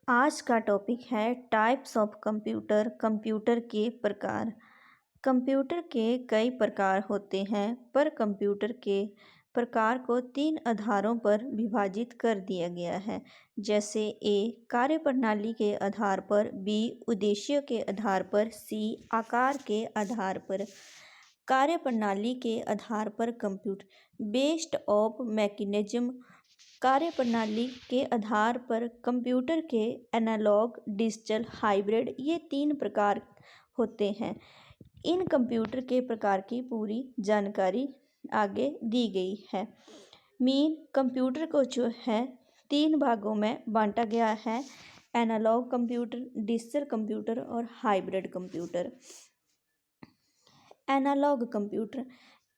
आज का टॉपिक है टाइप्स ऑफ कंप्यूटर। कंप्यूटर के प्रकार। कंप्यूटर के कई प्रकार होते हैं, पर कंप्यूटर के प्रकार को तीन आधारों पर विभाजित कर दिया गया है। जैसे ए कार्यप्रणाली के आधार पर, बी उद्देश्य के आधार पर, सी आकार के आधार पर। कार्यप्रणाली के आधार पर कंप्यूटर बेस्ड ऑफ मैकेनिज्म। कार्यप्रणाली के आधार पर कंप्यूटर के एनालॉग, डिजिटल, हाइब्रिड ये तीन प्रकार होते हैं। इन कंप्यूटर के प्रकार की पूरी जानकारी आगे दी गई है। मीन कंप्यूटर को जो है तीन भागों में बांटा गया है: एनालॉग कंप्यूटर, डिजिटल कंप्यूटर और hybrid computer. Analogue computer.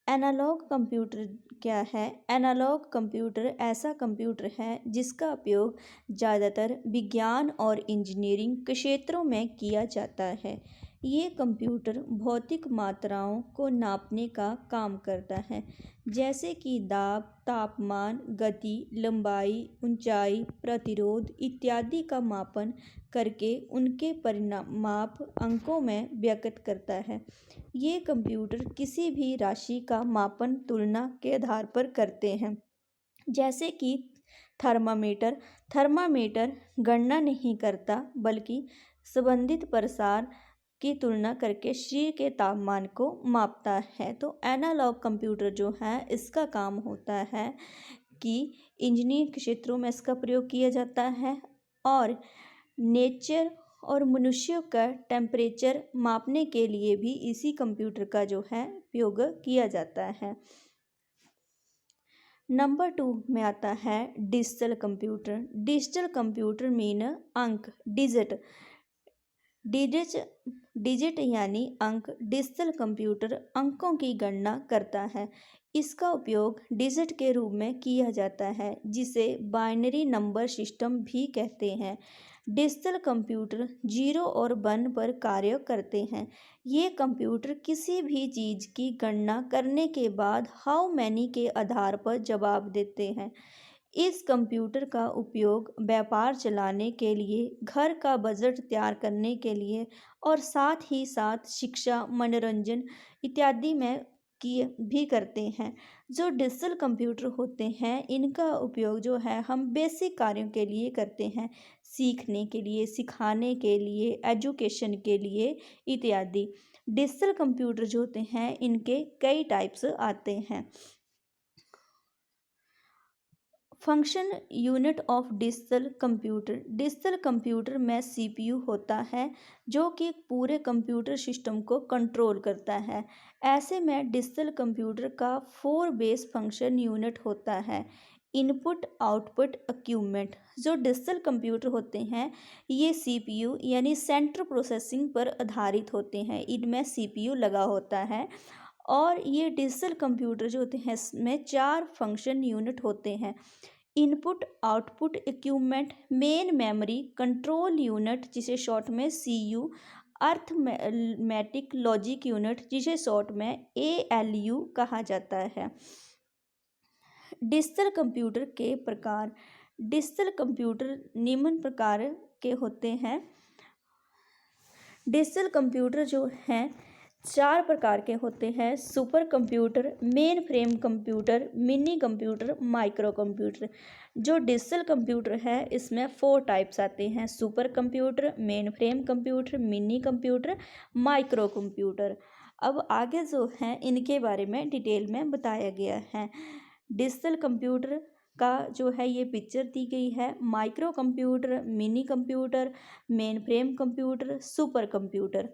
Analogue computer क्या है? एनालॉग कंप्यूटर ऐसा कंप्यूटर है जिसका उपयोग ज़्यादातर विज्ञान और इंजीनियरिंग के क्षेत्रों में किया जाता है। ये कंप्यूटर भौतिक मात्राओं को नापने का काम करता है, जैसे कि दाब, तापमान, गति, लंबाई, ऊंचाई, प्रतिरोध इत्यादि का मापन करके उनके परिमाप अंकों में व्यक्त करता है। ये कंप्यूटर किसी भी राशि का मापन तुलना के आधार पर करते हैं, जैसे कि थर्मामीटर। थर्मामीटर गणना नहीं करता, बल्कि संबंधित प्रसार की तुलना करके शरीर के तापमान को मापता है। तो एनालॉग कंप्यूटर जो है इसका काम होता है कि इंजीनियरिंग क्षेत्रों में इसका प्रयोग किया जाता है और नेचर और मनुष्यों का टेम्परेचर मापने के लिए भी इसी कंप्यूटर का जो है उपयोग किया जाता है। नंबर 2 में आता है digital computer. Digital computer mean अंक, डिजिट। डिजिट यानी अंक। डिजिटल कंप्यूटर अंकों की गणना करता है। इसका उपयोग डिजिट के रूप में किया जाता है, जिसे बाइनरी नंबर सिस्टम भी कहते हैं। डिजिटल कंप्यूटर 0 और 1 पर कार्य करते हैं। ये कंप्यूटर किसी भी चीज़ की गणना करने के बाद हाउ मैनी के आधार पर जवाब देते हैं। इस कंप्यूटर का उपयोग व्यापार चलाने के लिए, घर का बजट तैयार करने के लिए और साथ ही साथ शिक्षा, मनोरंजन इत्यादि में किए भी करते हैं। जो डिजिटल कंप्यूटर होते हैं इनका उपयोग जो है हम बेसिक कार्यों के लिए करते हैं, सीखने के लिए, सिखाने के लिए, एजुकेशन के लिए इत्यादि। डिजिटल कंप्यूटर जो होते हैं इनके कई टाइप्स आते हैं। Function unit of digital computer. Digital computer में सीपीयू होता है जो कि पूरे कंप्यूटर सिस्टम को कंट्रोल करता है। ऐसे में डिजिटल कंप्यूटर का 4 बेस फंक्शन यूनिट होता है: इनपुट, आउटपुट, इक्विपमेंट। जो डिजिटल कंप्यूटर होते हैं ये सीपीयू यानी सेंट्रल प्रोसेसिंग पर आधारित होते हैं। इनमें सीपीयू लगा होता है और ये डिजिटल कंप्यूटर जो होते हैं इसमें 4 फंक्शन यूनिट होते हैं: input, output, equipment, main memory, control unit जिसे शॉर्ट में सीयू, अर्थमेटिक लॉजिक यूनिट जिसे शॉर्ट में एएलयू कहा जाता है। डिजिटल कंप्यूटर के प्रकार। डिजिटल कंप्यूटर निम्न प्रकार के होते हैं। डिजिटल कंप्यूटर जो हैं 4 प्रकार के होते हैं: super computer, main frame computer, mini computer, micro computer. जो डिजिटल कंप्यूटर है इसमें 4 टाइप्स आते हैं: super computer, main frame computer, mini computer, micro computer. अब आगे जो हैं इनके बारे में डिटेल में बताया गया है। डिजिटल कंप्यूटर का जो है ये पिक्चर दी गई है: micro computer, mini computer, main frame computer, super computer.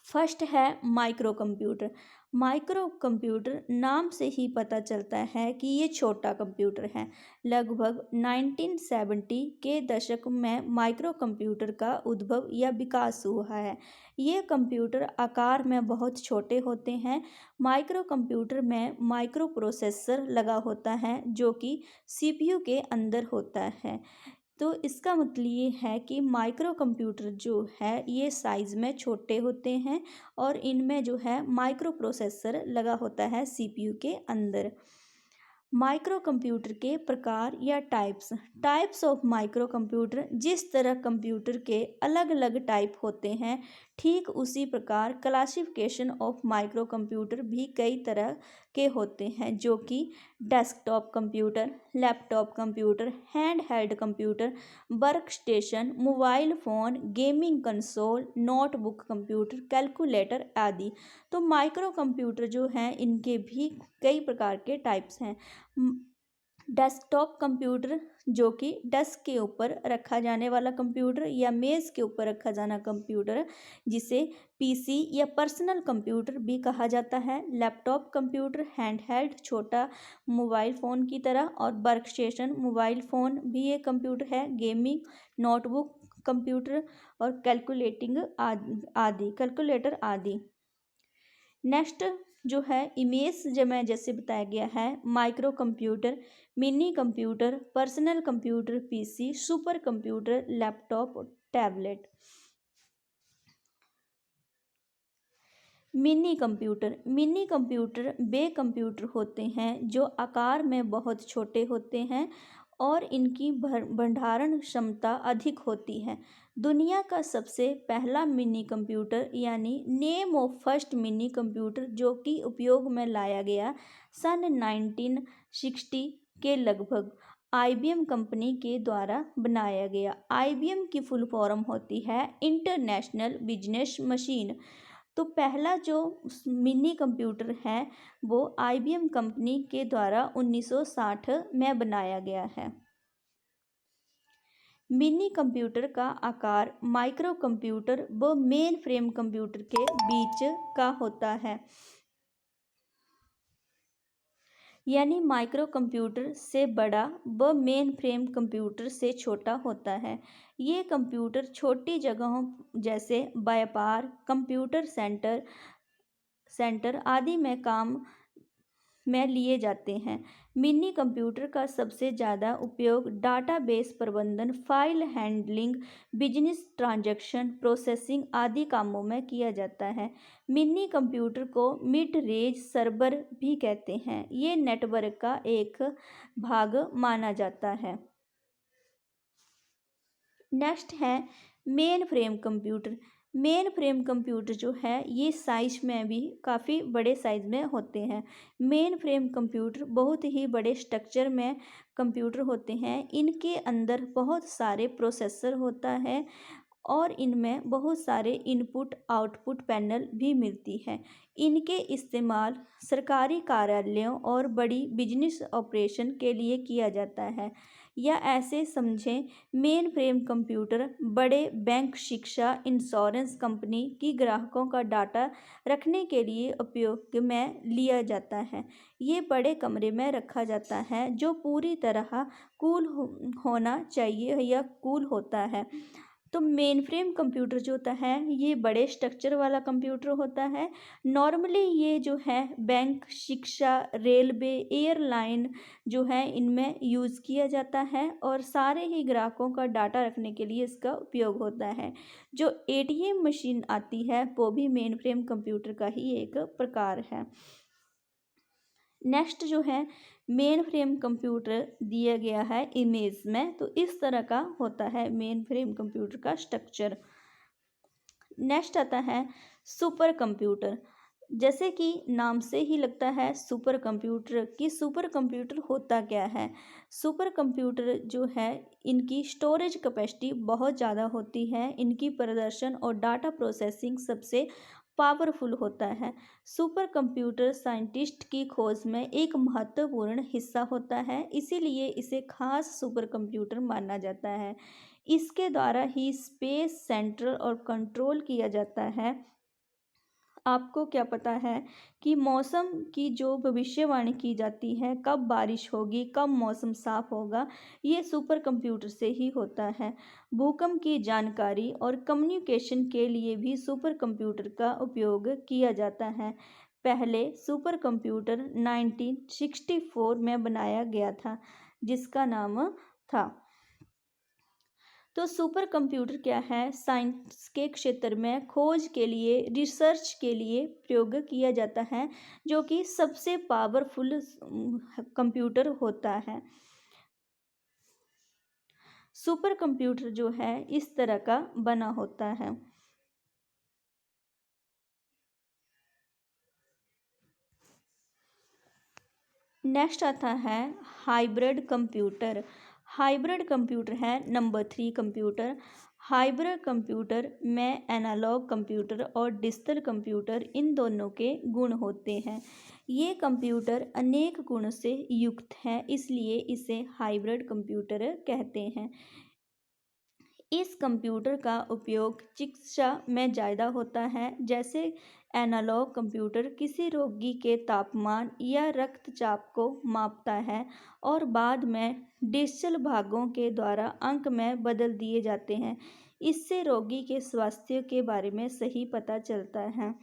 First है माइक्रो कंप्यूटर। माइक्रो कंप्यूटर नाम से ही पता चलता है कि ये छोटा कंप्यूटर है। लगभग 1970 के दशक में माइक्रो कंप्यूटर का उद्भव या विकास हुआ है। ये कंप्यूटर आकार में बहुत छोटे होते हैं। माइक्रो कंप्यूटर में माइक्रो प्रोसेसर लगा होता है जो कि सीपीयू के अंदर होता है। तो इसका मतलब ये है कि माइक्रो कंप्यूटर जो है ये साइज़ में छोटे होते हैं और इनमें जो है माइक्रो प्रोसेसर लगा होता है सीपीयू के अंदर। माइक्रो कंप्यूटर के प्रकार या टाइप्स ऑफ माइक्रो कंप्यूटर। जिस तरह कंप्यूटर के अलग अलग टाइप होते हैं, ठीक उसी प्रकार क्लासिफिकेशन ऑफ माइक्रो कंप्यूटर भी कई तरह के होते हैं, जो कि desktop computer, laptop computer, hand held computer, work station, mobile phone, gaming console, notebook computer, calculator आदि। तो माइक्रो कंप्यूटर जो हैं इनके भी कई प्रकार के टाइप्स हैं। डेस्कटॉप कंप्यूटर, जो कि डेस्क के ऊपर रखा जाने वाला कंप्यूटर या मेज़ के ऊपर रखा जाना कंप्यूटर, जिसे पीसी या पर्सनल कंप्यूटर भी कहा जाता है। लैपटॉप कंप्यूटर हैंडहेल्ड, छोटा मोबाइल फ़ोन की तरह, और वर्क स्टेशन मोबाइल फ़ोन भी एक कंप्यूटर है। गेमिंग नोटबुक कंप्यूटर और कैलकुलेटर आदि। नेक्स्ट जो है इमेज में जैसे बताया गया है, micro computer, mini computer, personal computer, PC, super computer, laptop, tablet. Mini computer वे कंप्यूटर होते हैं जो आकार में बहुत छोटे होते हैं और इनकी भंडारण क्षमता अधिक होती है। दुनिया का सबसे पहला मिनी कंप्यूटर यानी name of first mini computer, जो कि उपयोग में लाया गया सन 1960 के लगभग, आईबीएम कंपनी के द्वारा बनाया गया। आईबीएम की फुल फॉर्म होती है इंटरनेशनल बिजनेस मशीन। तो पहला जो मिनी कंप्यूटर है वो आईबीएम कंपनी के द्वारा 1960 में बनाया गया है। मिनी कंप्यूटर का आकार माइक्रो कंप्यूटर व मेन फ्रेम कंप्यूटर के बीच का होता है, यानी माइक्रो कंप्यूटर से बड़ा व मेन फ्रेम कंप्यूटर से छोटा होता है। ये कंप्यूटर छोटी जगहों जैसे व्यापार, कंप्यूटर सेंटर आदि में काम में लिए जाते हैं। मिनी कंप्यूटर का सबसे ज़्यादा उपयोग डाटाबेस प्रबंधन, file handling, business transaction processing आदि कामों में किया जाता है। मिनी कंप्यूटर को मिड रेंज सर्वर भी कहते हैं। ये नेटवर्क का एक भाग माना जाता है। नेक्स्ट है main frame computer. Main frame computer जो है ये साइज में भी काफ़ी बड़े साइज में होते हैं। मेन फ्रेम कंप्यूटर बहुत ही बड़े स्ट्रक्चर में कंप्यूटर होते हैं। इनके अंदर बहुत सारे प्रोसेसर होता है और इनमें बहुत सारे इनपुट आउटपुट पैनल भी मिलती है। इनके इस्तेमाल सरकारी कार्यालयों और बड़ी बिजनेस ऑपरेशन के लिए किया जाता है। या ऐसे समझें, मेन फ्रेम कंप्यूटर बड़े बैंक, शिक्षा, इंश्योरेंस कंपनी की ग्राहकों का डाटा रखने के लिए उपयोग में लिया जाता है। ये बड़े कमरे में रखा जाता है जो पूरी तरह कूल होना चाहिए या कूल होता है। तो मेन फ्रेम कंप्यूटर जो होता है ये बड़े स्ट्रक्चर वाला कंप्यूटर होता है। नॉर्मली ये जो है बैंक, शिक्षा, रेलवे, एयरलाइन जो है इनमें यूज़ किया जाता है और सारे ही ग्राहकों का डाटा रखने के लिए इसका उपयोग होता है। जो एटीएम मशीन आती है वो भी मेन फ्रेम कंप्यूटर का ही एक प्रकार है। नेक्स्ट जो है मेन फ्रेम कंप्यूटर दिया गया है इमेज में, तो इस तरह का होता है मेन फ्रेम कंप्यूटर का स्ट्रक्चर। नेक्स्ट आता है सुपर कंप्यूटर। जैसे कि नाम से ही लगता है सुपर कंप्यूटर, कि सुपर कंप्यूटर होता क्या है। सुपर कंप्यूटर जो है इनकी स्टोरेज कैपेसिटी बहुत ज़्यादा होती है, इनकी प्रदर्शन और डाटा प्रोसेसिंग सबसे पावरफुल होता है। सुपर कंप्यूटर साइंटिस्ट की खोज में एक महत्वपूर्ण हिस्सा होता है, इसीलिए इसे खास सुपर कंप्यूटर माना जाता है। इसके द्वारा ही स्पेस सेंट्रल और कंट्रोल किया जाता है। आपको क्या पता है कि मौसम की जो भविष्यवाणी की जाती है, कब बारिश होगी, कब मौसम साफ होगा, ये सुपर कंप्यूटर से ही होता है। भूकंप की जानकारी और कम्युनिकेशन के लिए भी सुपर कंप्यूटर का उपयोग किया जाता है। पहले सुपर कंप्यूटर 1964 में बनाया गया था, जिसका नाम था तो सुपर कंप्यूटर क्या है? साइंस के क्षेत्र में खोज के लिए, रिसर्च के लिए प्रयोग किया जाता है, जो कि सबसे पावरफुल कंप्यूटर होता है। सुपर कंप्यूटर जो है इस तरह का बना होता है। नेक्स्ट आता है हाइब्रिड कंप्यूटर। हाइब्रिड कंप्यूटर है नंबर 3 कंप्यूटर। हाइब्रिड कंप्यूटर में एनालॉग कंप्यूटर और डिजिटल कंप्यूटर इन दोनों के गुण होते हैं। ये कंप्यूटर अनेक गुण से युक्त है, इसलिए इसे हाइब्रिड कंप्यूटर कहते हैं। इस कंप्यूटर का उपयोग चिकित्सा में ज़्यादा होता है। जैसे एनालॉग कंप्यूटर किसी रोगी के तापमान या रक्तचाप को मापता है और बाद में डिजिटल भागों के द्वारा अंक में बदल दिए जाते हैं। इससे रोगी के स्वास्थ्य के बारे में सही पता चलता है।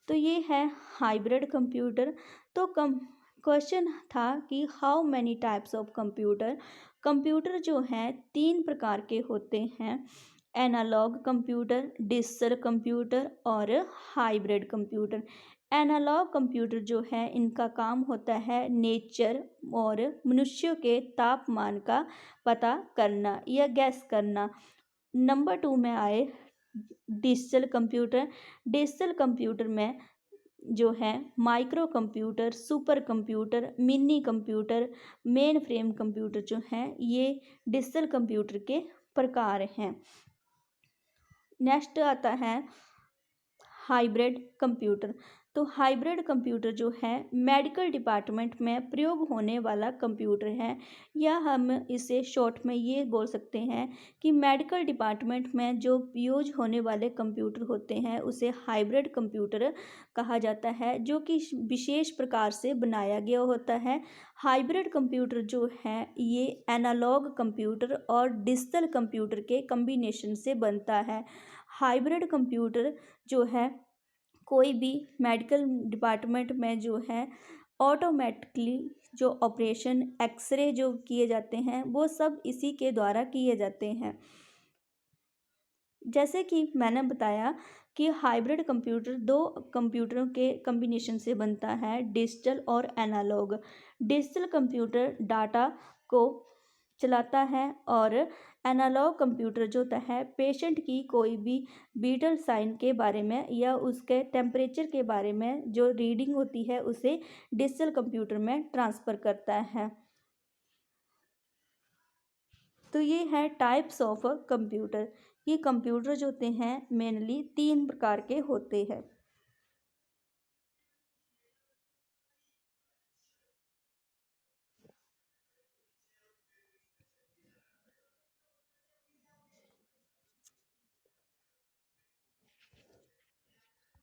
तो ये है हाइब्रिड कंप्यूटर। तो क्वेश्चन था कि how many types of computer. Computer जो हैं 3 प्रकार के होते हैं, एनालॉग कंप्यूटर, डिजिटल कंप्यूटर और हाइब्रिड कंप्यूटर। एनालॉग कंप्यूटर जो है इनका काम होता है नेचर और मनुष्यों के तापमान का पता करना या गैस करना। नंबर 2 में आए डिजिटल कंप्यूटर। डिजिटल कंप्यूटर में जो है micro computer, super computer, mini computer, main frame computer जो हैं ये डिजिटल कंप्यूटर के प्रकार हैं। नेक्स्ट आता है हाइब्रिड कंप्यूटर। तो हाइब्रिड कंप्यूटर जो है मेडिकल डिपार्टमेंट में प्रयोग होने वाला कंप्यूटर है, या हम इसे शॉर्ट में ये बोल सकते हैं कि मेडिकल डिपार्टमेंट में जो यूज होने वाले कंप्यूटर होते हैं उसे हाइब्रिड कंप्यूटर कहा जाता है, जो कि विशेष प्रकार से बनाया गया होता है। हाइब्रिड कंप्यूटर जो है ये एनालॉग कंप्यूटर और डिजिटल कंप्यूटर के कम्बिनेशन से बनता है। हाइब्रिड कंप्यूटर जो है कोई भी मेडिकल डिपार्टमेंट में जो है ऑटोमेटिकली जो ऑपरेशन एक्सरे जो किए जाते हैं वो सब इसी के द्वारा किए जाते हैं। जैसे कि मैंने बताया कि हाइब्रिड कंप्यूटर 2 कंप्यूटरों के कम्बिनेशन से बनता है, डिजिटल और एनालॉग। डिजिटल कंप्यूटर डाटा को चलाता है और एनालॉग कंप्यूटर जो होता है पेशेंट की कोई भी विटल साइन के बारे में या उसके टेम्परेचर के बारे में जो रीडिंग होती है उसे डिजिटल कंप्यूटर में ट्रांसफ़र करता है। तो ये है टाइप्स ऑफ कंप्यूटर। ये कंप्यूटर जो होते हैं मेनली 3 प्रकार के होते हैं।